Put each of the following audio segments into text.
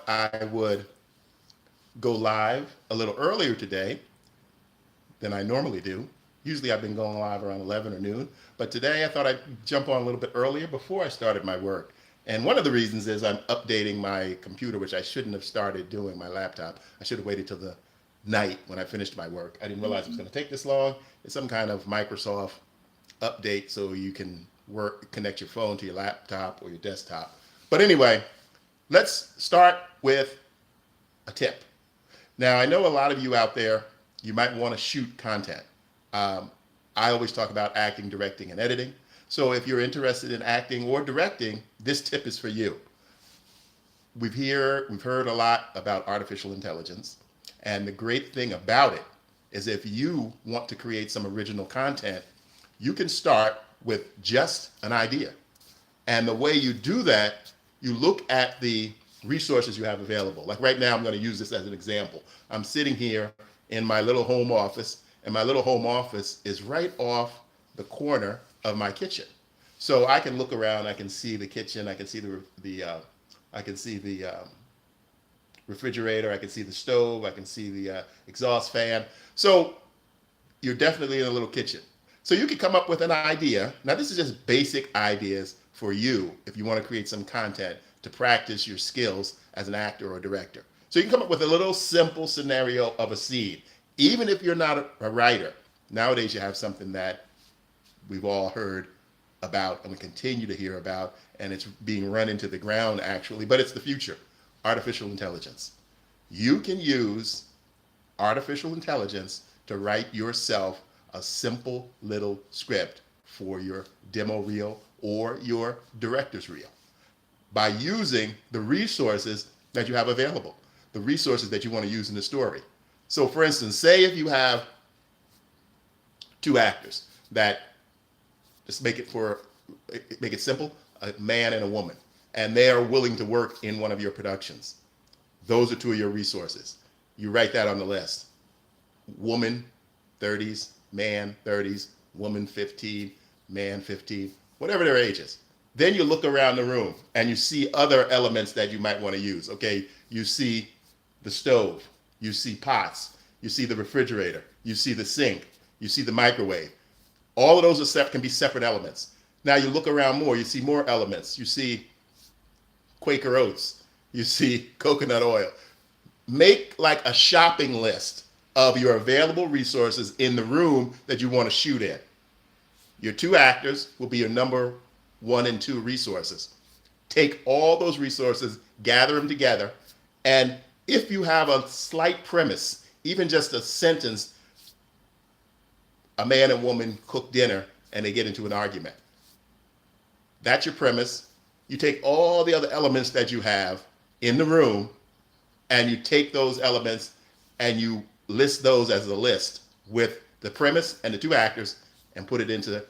I would go live a little earlier today than I normally do. Usually I've been going live around 11 or noon, but today I thought I'd jump on a little bit earlier before I started my work. And one of the reasons is I'm updating my computer, which I shouldn't have started doing, my laptop. I should have waited till the night when I finished my work. I didn't realize it was going to take this long. It's some kind of Microsoft update so you can connect your phone to your laptop or your desktop. But anyway, let's start with a tip. Now, I know a lot of you out there, you might want to shoot content. I always talk about acting, directing, and editing. So if you're interested in acting or directing, this tip is for you. We've heard a lot about artificial intelligence. And the great thing about it is if you want to create some original content, you can start with just an idea. And the way you do that, you look at the resources you have available. Like right now, I'm going to use this as an example. I'm sitting here in my little home office, and my little home office is right off the corner of my kitchen. So I can look around, I can see the kitchen, I can see the refrigerator, I can see the stove, I can see the exhaust fan. So you're definitely in a little kitchen. So you can come up with an idea. Now this is just basic ideas for you if you want to create some content to practice your skills as an actor or director. So you can come up with a little simple scenario of a scene. Even if you're not a writer, nowadays you have something that we've all heard about and we continue to hear about, and it's being run into the ground actually, but it's the future, artificial intelligence. You can use artificial intelligence to write yourself a simple little script for your demo reel or your director's reel by using the resources that you have available, the resources that you want to use in the story. So for instance, say if you have two actors that, just make it simple, a man and a woman, and they are willing to work in one of your productions. Those are two of your resources. You write that on the list. Woman, 30s, man, 30s, woman, 15, man, 15, whatever their age is. Then you look around the room and you see other elements that you might want to use. Okay, you see the stove, you see pots, you see the refrigerator, you see the sink, you see the microwave. All of those can be separate elements. Now you look around more, you see more elements. You see Quaker oats, you see coconut oil. Make like a shopping list of your available resources in the room that you want to shoot in. Your two actors will be your number 1 and 2 resources. Take all those resources, gather them together, and if you have a slight premise, even just a sentence, a man and woman cook dinner and they get into an argument. That's your premise. You take all the other elements that you have in the room and you take those elements and you list those as a list with the premise and the two actors and put it into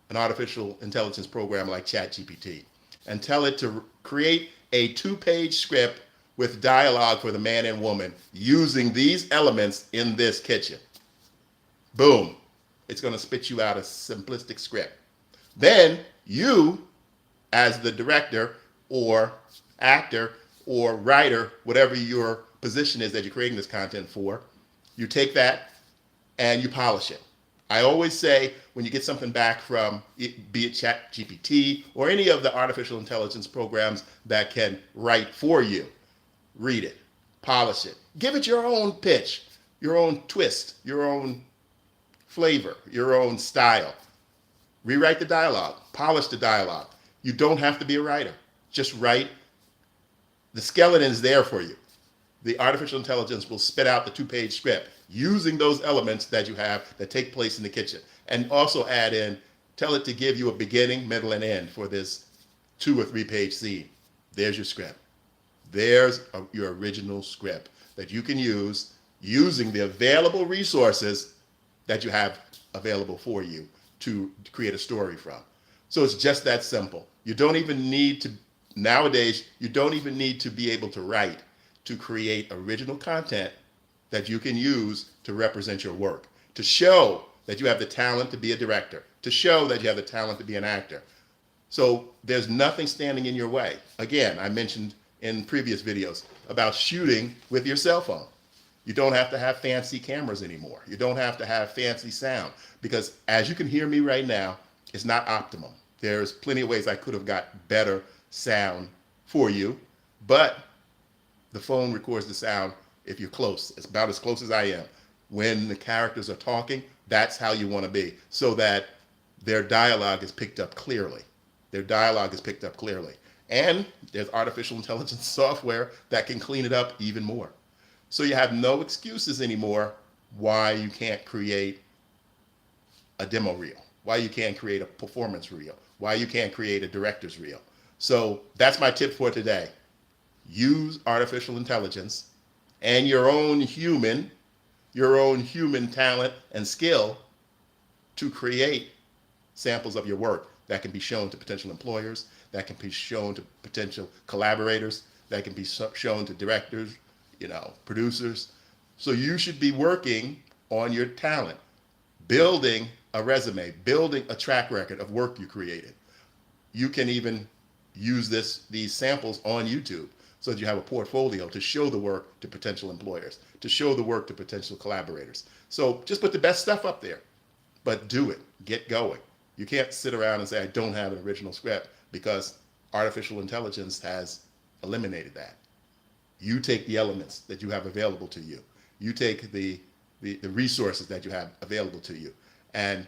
an artificial intelligence program like ChatGPT and tell it to create a 2-page script with dialogue for the man and woman using these elements in this kitchen. Boom. It's going to spit you out a simplistic script. Then you, as the director or actor or writer, whatever your position is that you're creating this content for, you take that and you polish it. I always say when you get something back from, be it ChatGPT or any of the artificial intelligence programs that can write for you, read it, polish it, give it your own pitch, your own twist, your own flavor, your own style. Rewrite the dialogue, polish the dialogue. You don't have to be a writer. Just write. The skeleton is there for you. The artificial intelligence will spit out the 2-page script using those elements that you have that take place in the kitchen. And also add in, tell it to give you a beginning, middle, and end for this 2 or 3-page scene. There's your script. There's your original script that you can use using the available resources that you have available for you to create a story from. So it's just that simple. You don't even need to, nowadays, you don't even need to be able to write to create original content that you can use to represent your work, to show that you have the talent to be a director, to show that you have the talent to be an actor. So there's nothing standing in your way. Again, I mentioned in previous videos about shooting with your cell phone. You don't have to have fancy cameras anymore. You don't have to have fancy sound, because as you can hear me right now, it's not optimum. There's plenty of ways I could have got better sound for you, but the phone records the sound if you're close. It's about as close as I am. When the characters are talking, that's how you want to be, so that their dialogue is picked up clearly. Their dialogue is picked up clearly. And there's artificial intelligence software that can clean it up even more. So you have no excuses anymore why you can't create a demo reel, why you can't create a performance reel, why you can't create a director's reel. So that's my tip for today. Use artificial intelligence and your own human talent and skill to create samples of your work that can be shown to potential employers, that can be shown to potential collaborators, that can be shown to directors, producers. So you should be working on your talent, building a resume, building a track record of work you created. You can even use these samples on YouTube so that you have a portfolio to show the work to potential employers, to show the work to potential collaborators. So just put the best stuff up there, but do it. Get going. You can't sit around and say, I don't have an original script, because artificial intelligence has eliminated that. You take the elements that you have available to you. You take the resources that you have available to you. And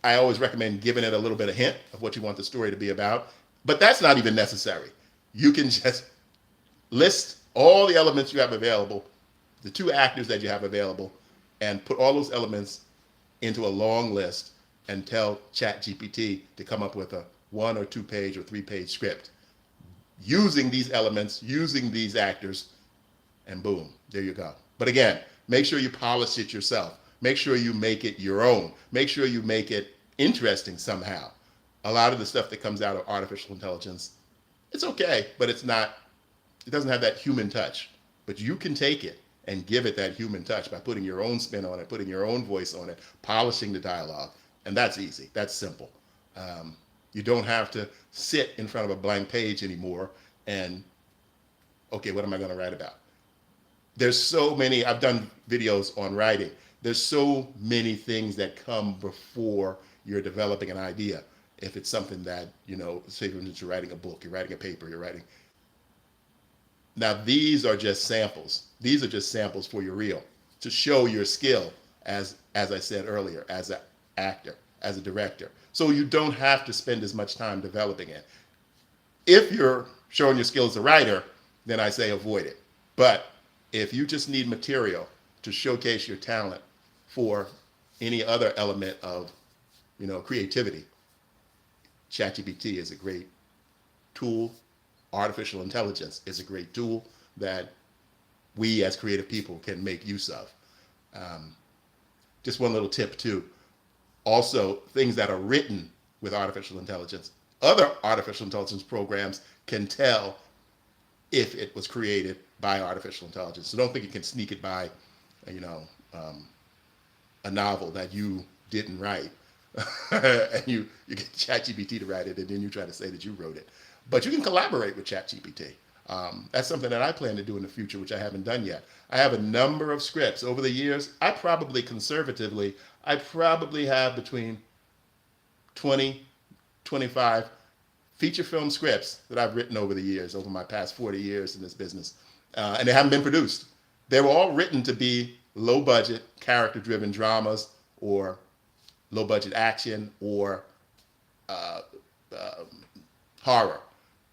I always recommend giving it a little bit of hint of what you want the story to be about, but that's not even necessary. You can just list all the elements you have available, the 2 actors that you have available, and put all those elements into a long list and tell ChatGPT to come up with a 1 or 2 page or 3 page script using these elements, using these actors, and boom, there you go. But again, make sure you polish it yourself. Make sure you make it your own. Make sure you make it interesting somehow. A lot of the stuff that comes out of artificial intelligence, it's okay, but it doesn't have that human touch. But you can take it and give it that human touch by putting your own spin on it, putting your own voice on it, polishing the dialogue. And that's easy. That's simple. You don't have to sit in front of a blank page anymore and, okay, what am I going to write about? There's so many, I've done videos on writing. There's so many things that come before you're developing an idea. If it's something that, say for instance, you're writing a book, you're writing a paper, Now these are just samples. These are just samples for your reel to show your skill as I said earlier, as an actor, as a director. So you don't have to spend as much time developing it. If you're showing your skill as a writer, then I say avoid it. But if you just need material to showcase your talent for any other element of, creativity, ChatGPT is a great tool. Artificial intelligence is a great tool that we as creative people can make use of. Just one little tip too. Also, things that are written with artificial intelligence, other artificial intelligence programs can tell if it was created by artificial intelligence. So don't think you can sneak it by, a novel that you didn't write, and you get ChatGPT to write it, and then you try to say that you wrote it. But you can collaborate with ChatGPT. That's something that I plan to do in the future, which I haven't done yet. I have a number of scripts over the years. I probably have between 20, 25 feature film scripts that I've written over the years, over my past 40 years in this business. And they haven't been produced. They were all written to be low budget, character driven dramas, or low budget action, or horror.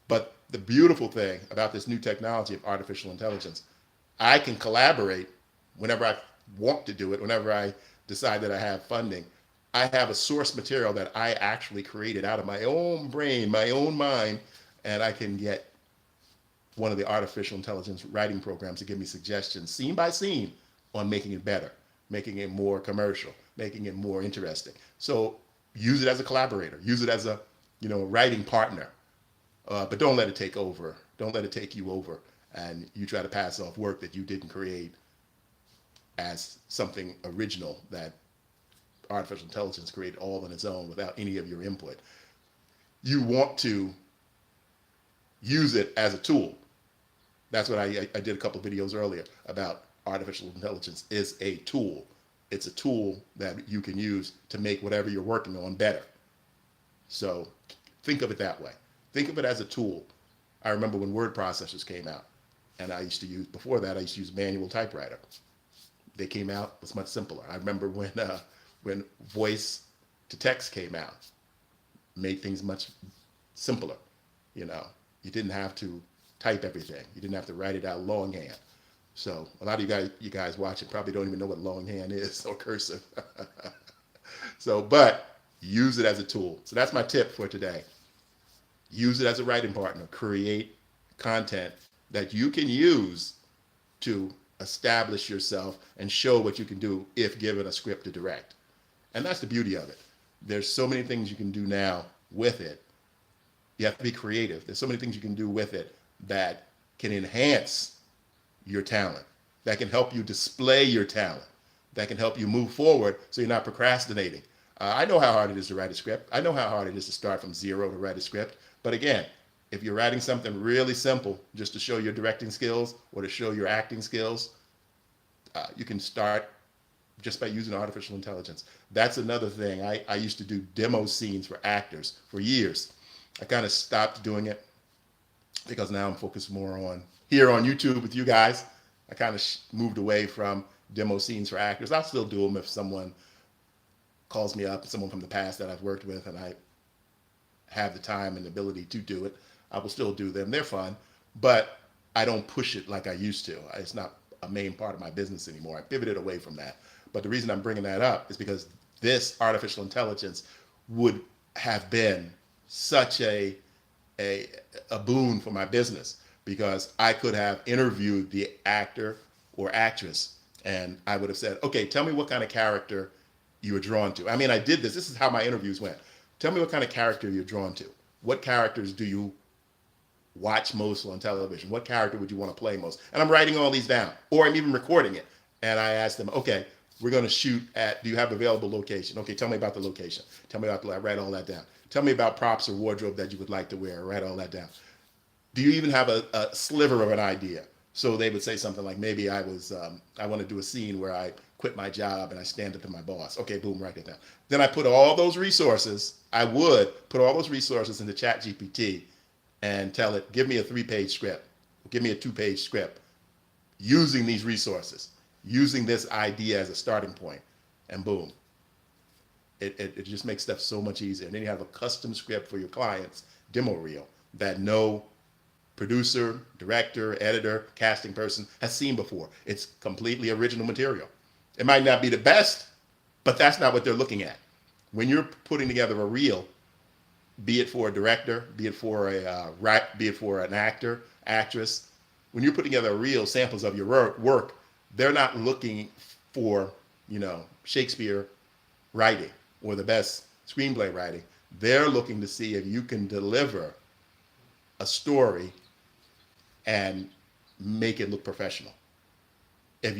But the beautiful thing about this new technology of artificial intelligence, I can collaborate whenever I want to do it, whenever I decide that I have funding. I have a source material that I actually created out of my own brain, my own mind, and I can get one of the artificial intelligence writing programs to give me suggestions, scene by scene, on making it better, making it more commercial, making it more interesting. So use it as a collaborator, use it as a writing partner, but don't let it take over. Don't let it take you over, and you try to pass off work that you didn't create as something original that artificial intelligence created all on its own without any of your input. You want to use it as a tool, That's what I did a couple of videos earlier about artificial intelligence is a tool. It's a tool that you can use to make whatever you're working on better. So think of it that way. Think of it as a tool. I remember when word processors came out, and I used to use, before that, I used to use manual typewriter. They came out, it was much simpler. I remember when voice to text came out, made things much simpler. You know, you didn't have to type everything. You didn't have to write it out longhand. So a lot of you guys watching probably don't even know what longhand is or cursive. So, but use it as a tool. So that's my tip for today. Use it as a writing partner. Create content that you can use to establish yourself and show what you can do if given a script to direct. And that's the beauty of it. There's so many things you can do now with it. You have to be creative. There's so many things you can do with it that can enhance your talent, that can help you display your talent, that can help you move forward so you're not procrastinating. I know how hard it is to write a script. I know how hard it is to start from zero to write a script. But again, if you're writing something really simple just to show your directing skills or to show your acting skills, you can start just by using artificial intelligence. That's another thing. I used to do demo scenes for actors for years. I kind of stopped doing it because now I'm focused more on here on YouTube with you guys. I kind of moved away from demo scenes for actors. I'll still do them if someone calls me up, someone from the past that I've worked with, and I have the time and ability to do it. I will still do them. They're fun, but I don't push it like I used to. It's not a main part of my business anymore. I pivoted away from that. But the reason I'm bringing that up is because this artificial intelligence would have been such a boon for my business, because I could have interviewed the actor or actress and I would have said, okay, tell me what kind of character you were drawn to. I mean, I did this. This is how my interviews went. Tell me what kind of character you're drawn to. What characters do you watch most on television? What character would you want to play most? And I'm writing all these down, or I'm even recording it. And I asked them, okay, we're going to shoot at, do you have available location? Okay, tell me about the location. Tell me about, I write all that down. Tell me about props or wardrobe that you would like to wear. Write all that down. Do you even have a sliver of an idea? So they would say something like, maybe I want to do a scene where I quit my job and I stand up to my boss. Okay, boom, write it down. Then I put all those resources, I would put all those resources into ChatGPT and tell it, give me a 3-page script, give me a 2-page script using these resources, using this idea as a starting point, and boom. It just makes stuff so much easier. And then you have a custom script for your clients, demo reel, that no producer, director, editor, casting person has seen before. It's completely original material. It might not be the best, but that's not what they're looking at. When you're putting together a reel, be it for a director, be it for an actor, actress, when you're putting together a reel, samples of your work, they're not looking for, Shakespeare writing or the best screenplay writing. They're looking to see if you can deliver a story and make it look professional. They're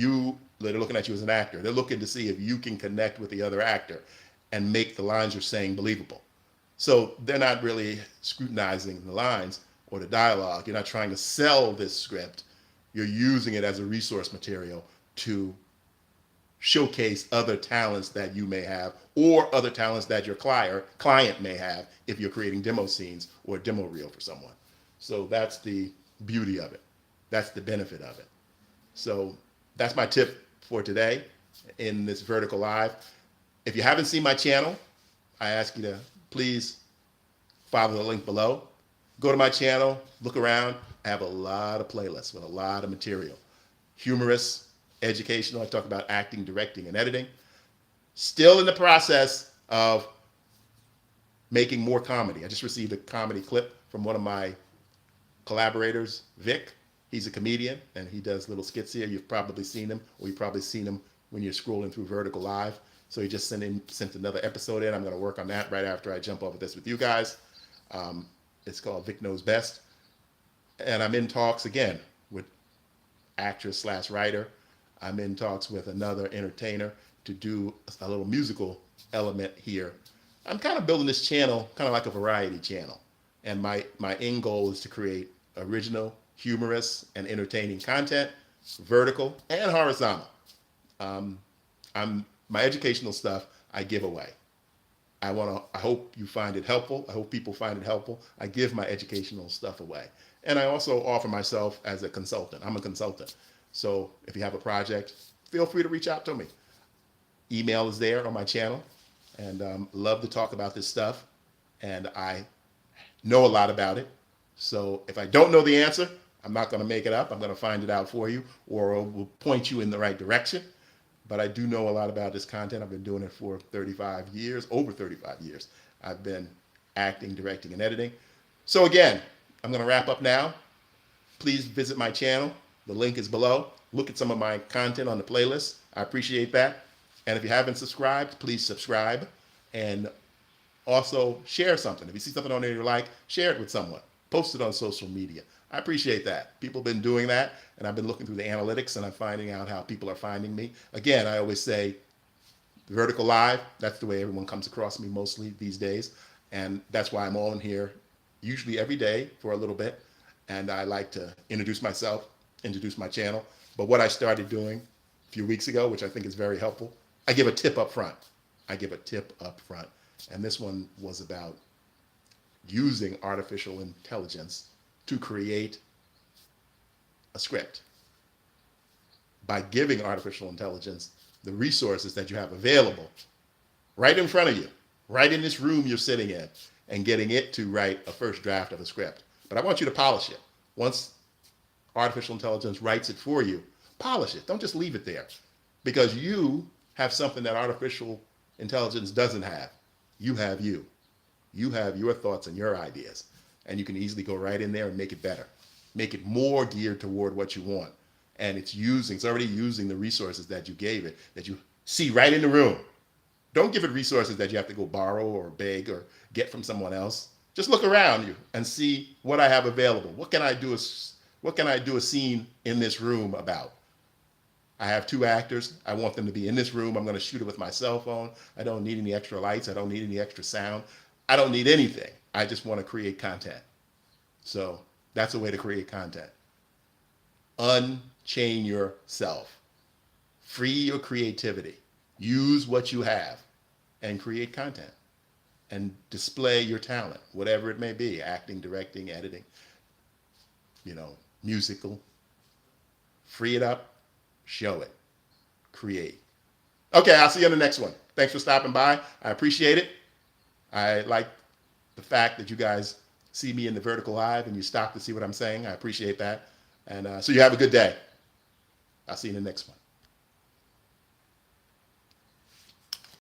looking at you as an actor. They're looking to see if you can connect with the other actor and make the lines you're saying believable. So they're not really scrutinizing the lines or the dialogue. You're not trying to sell this script. You're using it as a resource material to showcase other talents that you may have, or other talents that your client may have if you're creating demo scenes or a demo reel for someone. So that's the beauty of it. That's the benefit of it. So that's my tip for today in this Vertical Live. If you haven't seen my channel, I ask you to please follow the link below. Go to my channel, look around. I have a lot of playlists with a lot of material. Humorous, educational. I talk about acting, directing, and editing. Still in the process of making more comedy. I just received a comedy clip from one of my collaborators, Vic. He's a comedian, and he does little skits here. You've probably seen him, or you've probably seen him when you're scrolling through Vertical Live. So he just sent another episode in. I'm going to work on that right after I jump over this with you guys. It's called Vic Knows Best. And I'm in talks again with actress/writer. I'm in talks with another entertainer to do a little musical element here. I'm kind of building this channel kind of like a variety channel. And my end goal is to create original, humorous and entertaining content, vertical and horizontal. Um, my educational stuff I give away. I hope you find it helpful. I hope people find it helpful. I give my educational stuff away. And I also offer myself as a consultant. I'm a consultant. So if you have a project, feel free to reach out to me. Email is there on my channel, and love to talk about this stuff. And I know a lot about it. So if I don't know the answer, I'm not going to make it up. I'm going to find it out for you, or will point you in the right direction. But I do know a lot about this content. I've been doing it for 35 years, over 35 years. I've been acting, directing, and editing. So again, I'm going to wrap up now. Please visit my channel. The link is below. Look at some of my content on the playlist. I appreciate that. And if you haven't subscribed, please subscribe. And also share something. If you see something on there you like, share it with someone. Post it on social media. I appreciate that. People have been doing that, and I've been looking through the analytics, and I'm finding out how people are finding me. Again, I always say vertical live, that's the way everyone comes across me mostly these days. And that's why I'm on here usually every day for a little bit. And I like to introduce myself, introduce my channel. But what I started doing a few weeks ago, which I think is very helpful, I give a tip up front. I give a tip up front. And this one was about using artificial intelligence to create a script by giving artificial intelligence the resources that you have available right in front of you, right in this room you're sitting in, and getting it to write a first draft of a script. But I want you to polish it. Once artificial intelligence writes it for you, polish it. Don't just leave it there, because you have something that artificial intelligence doesn't have. You have you. You have your thoughts and your ideas, and you can easily go right in there and make it better, make it more geared toward what you want. And it's already using the resources that you gave it, that you see right in the room. Don't give it resources that you have to go borrow or beg or get from someone else. Just look around you and see what I have available. What can I do a scene in this room about? I have 2 actors. I want them to be in this room. I'm going to shoot it with my cell phone. I don't need any extra lights. I don't need any extra sound. I don't need anything. I just want to create content. So that's a way to create content. Unchain yourself. Free your creativity. Use what you have and create content and display your talent, whatever it may be, acting, directing, editing, musical. Free it up, show it, create. Okay, I'll see you on the next one. Thanks for stopping by. I appreciate it. I like the fact that you guys see me in the vertical live and you stop to see what I'm saying. I appreciate that. And so you have a good day. I'll see you in the next one.